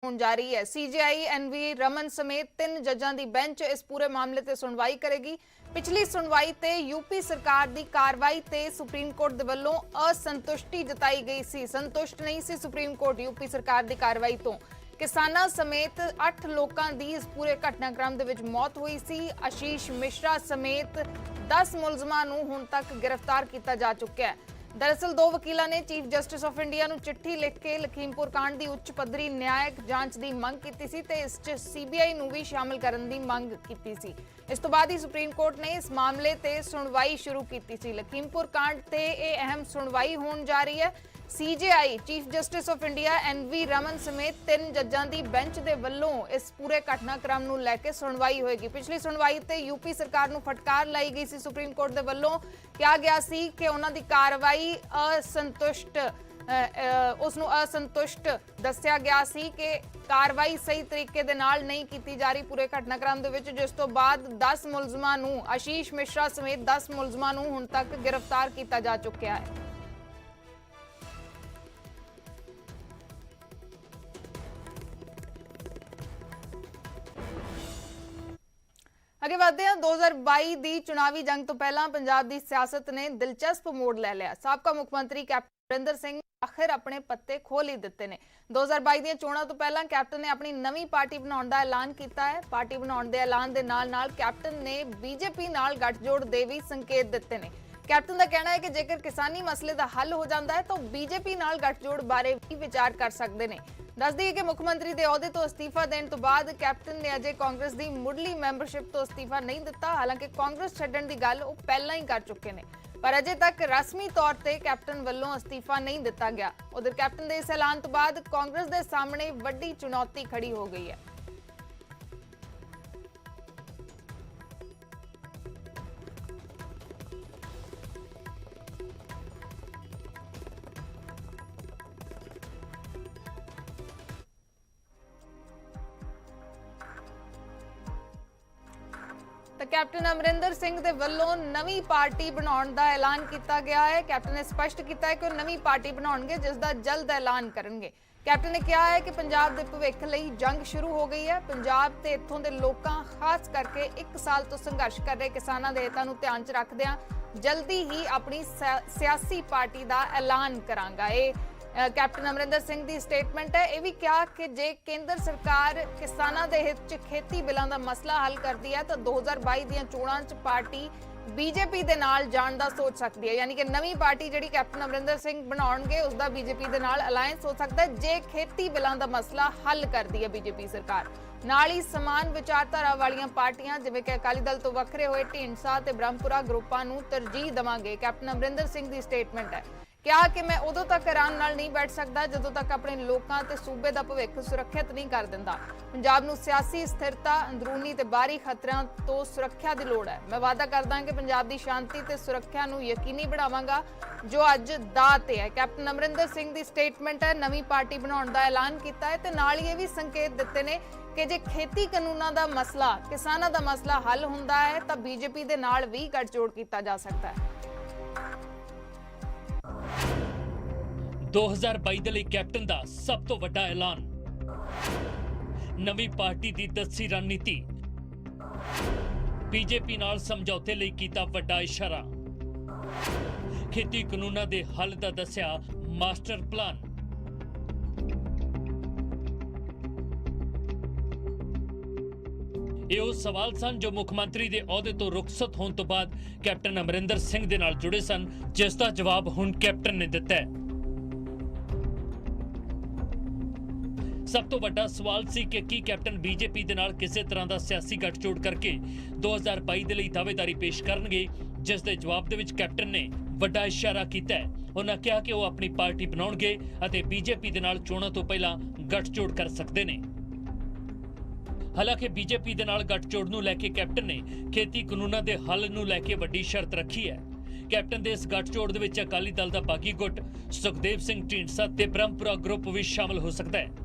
होण जा रही है। सीजेआई एनवी रमन समेत 3 जजां दी बेंच इस पूरे मामले ते सुनवाई करेगी। पिछली सुनवाई ते यूपी सरकार दी कार्रवाई ते सुप्रीम कोर्ट दे वल्लों असंतुष्टि जताई गई सी। संतुष्ट नहीं सी सुप्रीम कोर्ट यूपी सरकार दी कार्रवाई तो। किसानां समेत 8 लोकां दी इस पूरे घटनाक्रम दे विच मौत हुई सी। आशीष मिश्रा समेत 10 मुलजमां नूं हुण तक गिरफ्तार किया जा चुका है। दरअसल 2 वकीलों ने चीफ जस्टिस ऑफ इंडिया नूं चिट्ठी लिख के लखीमपुर कांड की उच्च पद्धरी न्यायिक जांच की मंग की सी ते इस च सीबीआई नूं भी शामिल करने की मंग की सी। इस तो बाद ही सुप्रीम कोर्ट ने इस मामले ते सुनवाई शुरू की सी। लखीमपुर कांड ते यह अहम सुनवाई होने जा रही है। CJI chief justice of India NV Ramana समेत 3 जजां दी बेंच दे वल्लों इस पूरे घटनाक्रम नूं लैके सुनवाई होएगी। पिछली सुनवाई ते यूपी सरकार नूं फटकार लाई गई सी। सुप्रीम कोर्ट दे वल्लों कहा गया सी कि उन्हां दी कार्रवाई उसनूं असंतुष्ट दस्सिया गया सी कि कार्रवाई सही तरीके दे नाल नहीं की जा रही पूरे घटनाक्रम दे विच, जिस तो बाद 10 मुलजमां नूं आशीष मिश्रा समेत 10 मुलजमां नूं हुण तक गिरफ्तार किया जा चुका है। अगे बढ़ते हैं। 2022 की चुनावी जंग तो पहला पंजाब की सियासत ने दिलचस्प मोड़ ले लिया। साबका मुख्यमंत्री कैप्टन अमरिंदर सिंह आखिर अपने पत्ते खोल ही दिते ने। 2022 दी चोणां तो पहला कैप्टन ने अपनी नवी पार्टी बनाउण दा ऐलान किया है। पार्टी बनाउण दे ऐलान दे नाल-नाल कैप्टन ने बीजेपी नाल गठजोड़ दे भी संकेत दिते ने। कैप्टन का कहना है कि जेकर किसानी मसले का हल हो जाता है तो बीजेपी नाल गठजोड़ बारे भी विचार कर सकते हैं। दस दी कि मुख्यमंत्री के अहुदे तो अस्तीफा देने तो बाद कैप्टन ने अजे कांग्रेस की मुढ़ली मैंबरशिप तो अस्तीफा नहीं दिता। हालांकि कांग्रेस छड्डण की गल वो पहला ही कर चुके हैं, पर अजे तक रस्मी तौर पर कैप्टन वालों अस्तीफा नहीं दिता गया। उधर कैप्टन के इस ऐलान तो बाद कांग्रेस के सामने वड्डी चुनौती खड़ी हो गई है। तो कैप्टन अमरिंदर सिंह दे वल्लों नवी पार्टी बनाउण दा ऐलान किया गया है। कैप्टन ने स्पष्ट किया है कि वो नवी पार्टी बनाउणगे जिसका जल्द ऐलान करेंगे। कैप्टन ने कहा है कि पंजाब के भविख लई जंग शुरू हो गई है। पंजाब ते इत्थों दे लोकां खास करके 1 साल तो संघर्ष कर रहे किसानां दे हितां नूं ध्यान च रखदिआं जल्दी ही अपनी सियासी पार्टी का ऐलान करांगा। कैप्टन अमरिंदर सिंह की स्टेटमेंट है। यह भी कहा कि जे केंद्र सरकार किसानों के हित च खेती बिलों का मसला हल करती है तो 2022 दी चोणां च पार्टी बीजेपी के नाल जाण दा सोच सकती है। यानी कि नवी पार्टी जिहड़ी कैप्टन अमरिंदर सिंह बनाउणगे उसका बीजेपी के नाल अलायंस हो सकता है जे खेती बिलों का मसला हल करती है बीजेपी सरकार। नाल ही समान विचारधारा वालियां पार्टियां जिवें कि अकाली दल तो वखरे होए ढींडसा ते ब्रह्मपुरा ग्रुपां नूं तरजीह देवांगे। कैप्टन अमरिंदर सिंह की स्टेटमेंट है। कहा कि मैं उदों तक आराम नाल नहीं बैठ सकता जदों तक अपने लोगों ते सूबे का भविख सुरक्षित नहीं कर दिंदा। पंजाब नूं सियासी स्थिरता अंदरूनी ते बाहरी खतरिਆਂ तो सुरक्षा की लोड़ है। मैं वादा करदा कि पंजाब की शांति ते सुरक्षा नूं यकीनी बनावांगा जो अज दाअ ते है। कैप्टन अमरिंदर सिंह की स्टेटमेंट है। नवी पार्टी बनाउण दा ऐलान किया है ते नाल ही ये भी संकेत दिते ने कि जे खेती कानूनां दा मसला किसानां दा मसला हल हुंदा है तो बीजेपी दे नाल भी गठजोड़ किया जा सकता है। 2022 ਦੇ ਲਈ ਕੈਪਟਨ ਦਾ ਸਭ ਤੋਂ ਵੱਡਾ ਐਲਾਨ, ਨਵੀਂ ਪਾਰਟੀ ਦੀ ਦੱਸੀ ਰਣਨੀਤੀ, ਬੀਜੇਪੀ ਨਾਲ ਸਮਝੌਤੇ ਲਈ ਕੀਤਾ ਵੱਡਾ ਇਸ਼ਾਰਾ, ਖੇਤੀ ਕਾਨੂੰਨਾਂ ਦੇ ਹੱਲ ਦਾ ਦੱਸਿਆ ਮਾਸਟਰ ਪਲਾਨ। ਇਹ ਉਹ ਸਵਾਲ ਸਨ ਜੋ ਮੁੱਖ ਮੰਤਰੀ ਦੇ ਅਹੁਦੇ ਤੋਂ ਰੁਖਸਤ ਹੋਣ ਤੋਂ ਬਾਅਦ ਕੈਪਟਨ ਅਮਰਿੰਦਰ ਸਿੰਘ ਦੇ ਨਾਲ ਜੁੜੇ ਸਨ, ਜਿਸ ਦਾ ਜਵਾਬ ਹੁਣ ਕੈਪਟਨ ਨੇ ਦਿੱਤਾ ਹੈ। सब तो बड़ा सवाल सी कि की कैप्टन बीजेपी दे नाल किसी तरह का सियासी गठजोड़ करके 2022 के लिए दावेदारी पेश करनगे, जिस दे जवाब दे विच कैप्टन ने बड़ा इशारा किया है। उन्होंने कहा कि वो अपनी पार्टी बनाउणगे अते बीजेपी दे नाल चोणां तो पहला गठजोड़ कर सकते हैं। हालांकि बीजेपी दे नाल गठजोड़ नूं लैके कैप्टन ने खेती कानूनां दे हल नूं लैके वड्डी शर्त रखी है। कैप्टन दे इस गठजोड़ दे विच अकाली दल दा बागी गुट सुखदेव सिंह ढींडसा ते ब्रह्मपुरा ग्रुप भी शामिल हो सकता है।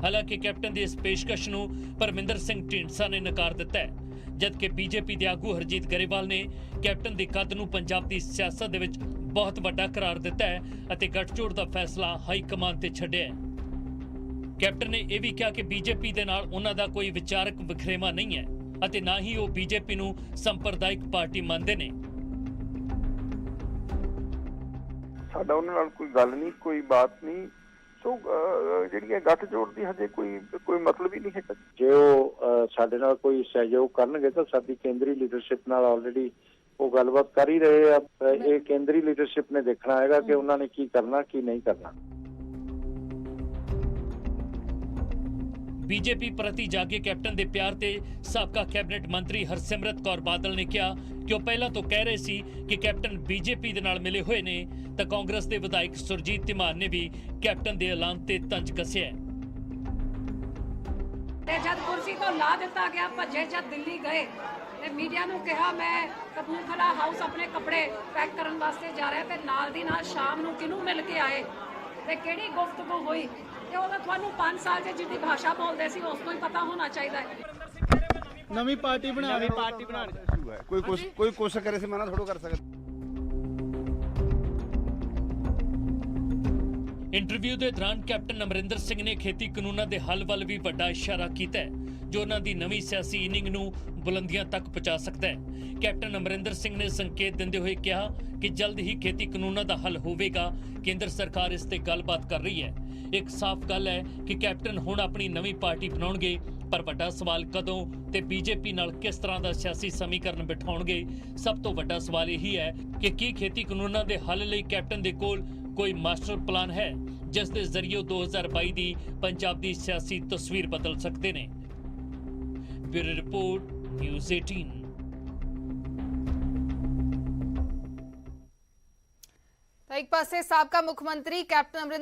हालांकि कैप्टन की इस पेशकश नूं परमिंदर सिंह ढींडसा ने नकार दिता है, जबकि बीजेपी के आगू हरजीत गरेवाल ने कैप्टन की कद नूं पंजाब की सियासत दे विच बहुत वड्डा करार दिता है अते गठजोड़ का फैसला हाईकमान ते छड्डिया है। ਕੈਪਟਨ ਨੇ ਇਹ ਵੀ ਕਿਹਾ ਕਿ ਬੀਜੇਪੀ ਦੇ ਨਾਲ ਉਹਨਾਂ ਦਾ ਕੋਈ ਵਿਚਾਰਕ ਵਖਰੇਵਾ ਨਹੀਂ ਹੈ ਅਤੇ ਨਾ ਹੀ ਉਹ ਬੀਜੇਪੀ ਨੂੰ ਸੰਪਰਦਾਇਕ ਪਾਰਟੀ ਮੰਨਦੇ ਨੇ। ਸਾਡਾ ਉਹਨਾਂ ਨਾਲ ਕੋਈ ਗੱਲ ਨਹੀਂ, ਕੋਈ ਬਾਤ ਨਹੀਂ। ਸੋ ਜਿਹੜੀ ਗੱਠਜੋੜ ਦੀ ਹਜੇ ਕੋਈ ਮਤਲਬ ਹੀ ਨਹੀਂ ਹੈ। ਜੇ ਉਹ ਸਾਡੇ ਨਾਲ ਕੋਈ ਸਹਿਯੋਗ ਕਰਨਗੇ ਤਾਂ ਸਾਡੀ ਕੇਂਦਰੀ ਲੀਡਰਸ਼ਿਪ ਨਾਲ ਆਲਰੇਡੀ ਉਹ ਗੱਲਬਾਤ ਕਰ ਹੀ ਰਹੇ ਆ। ਇਹ ਕੇਂਦਰੀ ਲੀਡਰਸ਼ਿਪ ਨੇ ਦੇਖਣਾ ਹੈਗਾ ਕਿ ਉਹਨਾਂ ਨੇ ਕੀ ਕਰਨਾ ਕੀ ਨਹੀਂ ਕਰਨਾ। ਬੀਜੇਪੀ ਪ੍ਰਤੀ ਜਾਗੇ ਕੈਪਟਨ ਦੇ ਪਿਆਰ ਤੇ ਸਾਬਕਾ ਕੈਬਨਿਟ ਮੰਤਰੀ ਹਰਸਿਮਰਤ ਕੌਰ ਬਾਦਲ ਨੇ ਕਿਹਾ ਕਿ ਉਹ ਪਹਿਲਾਂ ਤੋਂ ਕਹਿ ਰਹੇ ਸੀ ਕਿ ਕੈਪਟਨ ਬੀਜੇਪੀ ਦੇ ਨਾਲ ਮਿਲੇ ਹੋਏ ਨੇ, ਤਾਂ ਕਾਂਗਰਸ ਦੇ ਵਿਧਾਇਕ ਸੁਰਜੀਤ ਧੀਮਾਨ ਨੇ ਵੀ ਕੈਪਟਨ ਦੇ ਐਲਾਨ ਤੇ ਤੰਜ ਕੱਸਿਆ। ਤੇ ਜਦ ਕੁਰਸੀ ਤੋਂ ਲਾ ਦਿੱਤਾ ਗਿਆ, ਭੱਜੇ ਜਦ ਦਿੱਲੀ ਗਏ ਤੇ ਮੀਡੀਆ ਨੂੰ ਕਿਹਾ ਮੈਂ ਕਪੂਰਥਲਾ ਹਾਊਸ ਆਪਣੇ ਕੱਪੜੇ ਪੈਕ ਕਰਨ ਵਾਸਤੇ ਜਾ ਰਿਹਾ, ਤੇ ਨਾਲ ਦੀ ਨਾਲ ਸ਼ਾਮ ਨੂੰ ਕਿਹਨੂੰ ਮਿਲ ਕੇ ਆਏ ਤੇ ਕਿਹੜੀ ਗੁਫ਼ਤਗੂ ਹੋਈ, ਤੇ ਉਹਦਾ ਤੁਹਾਨੂੰ 5 ਸਾਲ 'ਚ ਜਿੱਦੀ ਭਾਸ਼ਾ ਬੋਲਦੇ ਸੀ ਉਸ ਤੋਂ ਹੀ ਪਤਾ ਹੋਣਾ ਚਾਹੀਦਾ ਹੈ। ਨਵੀਂ ਪਾਰਟੀ ਬਣਾਉਣੀ ਕੋਈ ਕੋਸ਼ਿਸ਼ ਕਰੇ ਸੀ ਮਨਾ ਥੋੜੋ ਕਰ ਸਕਦਾ। ਇੰਟਰਵਿਊ ਦੇ ਦੌਰਾਨ ਕੈਪਟਨ ਅਮਰਿੰਦਰ ਸਿੰਘ ਨੇ ਖੇਤੀ ਕਾਨੂੰਨਾਂ ਦੇ ਹੱਲ ਵੱਲ ਵੀ ਵੱਡਾ ਇਸ਼ਾਰਾ ਕੀਤਾ ਹੈ, ਜੋ ਉਹਨਾਂ ਦੀ ਨਵੀਂ ਸਿਆਸੀ ਇਨਿੰਗ ਨੂੰ ਬੁਲੰਦੀਆਂ ਤੱਕ ਪਹੁੰਚਾ ਸਕਦਾ ਹੈ। ਕੈਪਟਨ ਅਮਰਿੰਦਰ ਸਿੰਘ ਨੇ ਸੰਕੇਤ ਦਿੰਦੇ ਹੋਏ ਕਿਹਾ ਕਿ ਜਲਦ ਹੀ ਖੇਤੀ ਕਾਨੂੰਨਾਂ ਦਾ ਹੱਲ ਹੋਵੇਗਾ। ਕੇਂਦਰ ਸਰਕਾਰ ਇਸ ਤੇ ਗੱਲਬਾਤ ਕਰ ਰਹੀ ਹੈ। ਇੱਕ ਸਾਫ਼ ਗੱਲ ਹੈ ਕਿ ਕੈਪਟਨ ਹੁਣ ਆਪਣੀ ਨਵੀਂ ਪਾਰਟੀ ਬਣਾਉਣਗੇ, ਪਰ ਵੱਡਾ ਸਵਾਲ ਕਦੋਂ ਤੇ ਬੀਜੇਪੀ ਨਾਲ ਕਿਸ ਤਰ੍ਹਾਂ ਦਾ ਸਿਆਸੀ ਸਮੀਕਰਨ ਬਿਠਾਉਣਗੇ। ਸਭ ਤੋਂ ਵੱਡਾ ਸਵਾਲ ਇਹੀ ਹੈ ਕਿ ਕੀ ਖੇਤੀ ਕਾਨੂੰਨਾਂ ਦੇ ਹੱਲ ਲਈ ਕੈਪਟਨ ਦੇ ਕੋਲ ਕੋਈ ਮਾਸਟਰ ਪਲਾਨ ਹੈ ਜਿਸ ਦੇ ਜ਼ਰੀਏ 2022 ਦੀ ਪੰਜਾਬ ਦੀ ਸਿਆਸੀ ਤਸਵੀਰ ਬਦਲ ਸਕਦੇ ਨੇ। Bureau report, news 18। ਤਾਂ ਇੱਕ ਪਾਸੇ ਸਾਬਕਾ ਮੁੱਖ ਮੰਤਰੀ ਕੈਪਟਨ ਅਮਰਿੰਦਰ